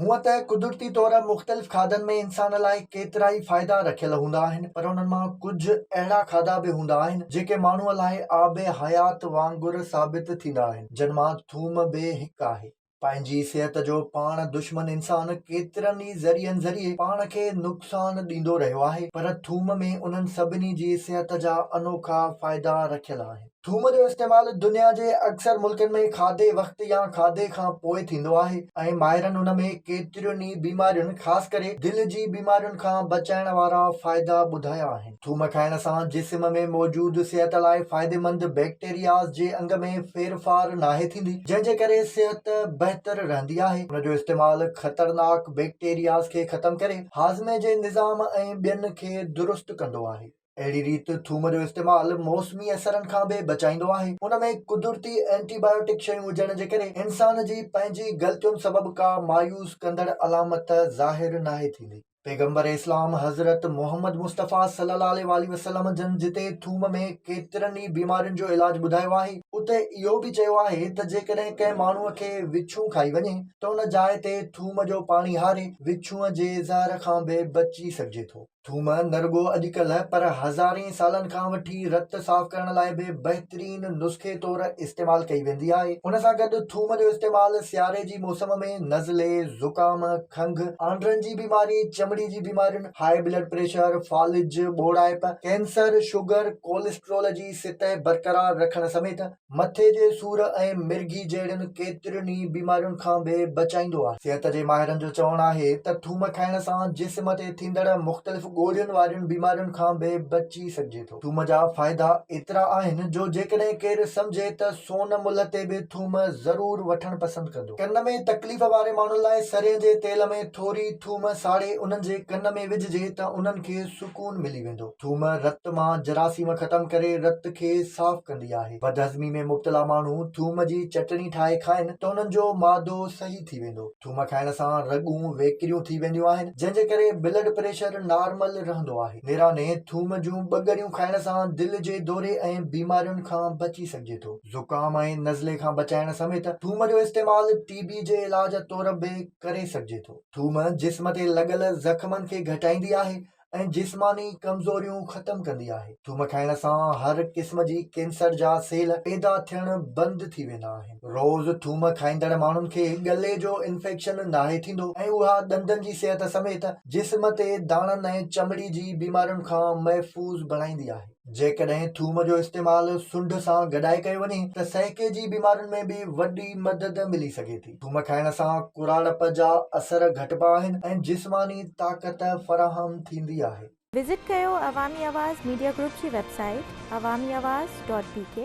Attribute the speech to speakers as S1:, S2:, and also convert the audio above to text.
S1: हूअं त कुदरती तौर मुख़्तलिफ़ खाधनि में इंसान लाइ केतिरा ई फ़ाइदा रखियल हूंदा आहिनि, पर उन्हनि मां कुझु अहिड़ा खाधा बि हूंदा आहिनि जेके माण्हूअ लाइ आबे हयात वांगुरु साबित थींदा आहिनि, जिन मां थूम बि हिकु आहे। पंहिंजी सिहत जो पाण दुश्मन इंसान केतिरनि ई ज़रियनि ज़रिए पाण खे नुक़सान ॾींदो रहियो आहे, पर थूम में उन्हनि सभिनी जी सिहत जा अनोखा फ़ाइदा रखियल आहिनि। थूम जो इस्तेमालु दुनिया जे अक्सर मुल्कनि में खाधे वक़्तु या खाधे खां पोइ थींदो आहे ऐं माहिरनि उन में केतिरियुनि ई बीमारियुनि, ख़ासि करे दिलि जी बीमारियुनि खां बचाइण वारा फ़ाइदा ॿुधाया आहिनि। थूम खाइण सां जिस्म में मौजूदु सिहत लाइ फ़ाइदेमंद बैक्टीरियाज़ जे अंग में फेरफार नाहे थींदी, जंहिंजे करे सिहत बहितर रहंदी आहे। उन जो इस्तेमालु ख़तरनाक बैक्टीरियाज़ खे ख़तमु करे हाज़मे जे निज़ाम ऐं ॿियनि खे दुरुस्त कंदो आहे। अहिड़ी रीति थूम जो इस्तेमालु मौसमी असरनि खां बि बचाईंदो आहे। उन में कुदरती एंटीबायोटिक शयूं हुजण जे करे इंसान जी पंहिंजी ग़लतियुनि सबबि का मायूस कंदड़ अलामत ज़ाहिर नाहे थींदी। पैगंबर इस्लाम हज़रत मोहम्मद मुस्तफ़ा सल्लल्लाहु अलैहि वसल्लम जन जिते थूम में केतिरनि ई बीमारियुनि जो इलाज ॿुधायो आहे, उते इहो बि चयो आहे त जेकॾहिं कंहिं माण्हूअ खे विछूं खाई वञे त उन जाइ ते थूम जो पाणी हारे विछूंअ जे ज़हर खां बि बची सघिजे थो। थूम न रुॻो अॼुकल्ह पर हज़ारे सालनि खां वठी रत साफ़ करण लाइ बि बहितरीन नुस्खे तौरु इस्तेमालु कई वेंदी आहे। उन सां गॾु थूम जो इस्तेमालु सियारे जी मौसम में नज़ले, ज़ुकाम, खंघि, आंद्रनि जी बीमारी, चमड़ी जी बीमारियुनि, हाई ब्लड प्रेशर, फालिज, ॿोड़ाइप, कैंसर, शुगर, कोलेस्ट्रोल जी सतह बरक़रार रखण समेत मथे जे सूर ऐं मिर्गी जहिड़ियुनि केतिरियुनि ई बीमारियुनि खां बि बचाईंदो आहे। सिहत जे माहिरनि जो चवणु आहे त थूम खाइण सां जिस्म ते थींदड़ मुख़्तलिफ़ ॻोड़ियुनि वारियुनि बीमारियुनि खां बि बची सघिजे थो। थूम जा फ़ाइदा एतिरा आहिनि जो जेकॾहिं केरु सम्झे त सोन मुल्ह ते बि थूम ज़रूरु वठणु पसंदि कंदो। कन में तकलीफ़ वारे माण्हुनि लाइ सरेअ जे तेल में थोरी थूम साड़े उन्हनि जे कन में विझिजे त उन्हनि खे सुकून मिली वेंदो। थूम रत मां जरासीम ख़तमु करे रत खे साफ़ कंदी आहे। बदहज़मी में मुब्तला माण्हू थूम जी चटणी ठाहे खाइनि त उन्हनि जो मादो सही थी वेंदो। थूम खाइण सां रॻूं वेकिरियूं थी वेंदियूं आहिनि, जंहिंजे करे ब्लड प्रेशर नॉर्मल रहंदो आहे। निराने थूम जूं ॿगड़ियूं खाइण सां दिलि जे दौरे ऐं बीमारियुनि खां बची सघिजे थो। ज़ुकाम ऐं नज़ले खां बचाइण समेत थूम जो इस्तेमालु टीबी जे इलाज तौरु बि करे सघिजे थो। थूम जिस्म ते लॻल ज़ख़्मनि खे घटाईंदी आहे ऐं जिस्मानी कमज़ोरियूं ख़तमु कंदी आहे। थूम खाइण सां हर क़िस्म जी कैंसर जा सेल पैदा थियण बंदि थी वेंदा आहिनि। रोज़ थूम खाईंदड़ माण्हुनि खे गले जो इंफेक्शन नाहे थींदो ऐं उहा ॾंदनि जी सिहत समेत जिस्म ते दाणनि ऐं चमड़ी जी बीमारियुनि खां महफ़ूज़ बणाईंदी आहे। जेकॾहिं थूम जो इस्तेमालु सुंढ सां गॾाए कयो वञे त सहके जी बीमारियुनि में बि वॾी मदद मिली सघे थी। थूम खाइण सां कुराड़प जा असर घटिबा आहिनि ऐं जिस्मानी ताक़त फ़राहम थींदी आहे।
S2: विज़िट कयो अवामी आवाज़ मीडिया ग्रुप जी वेबसाइट awamiawaz.pk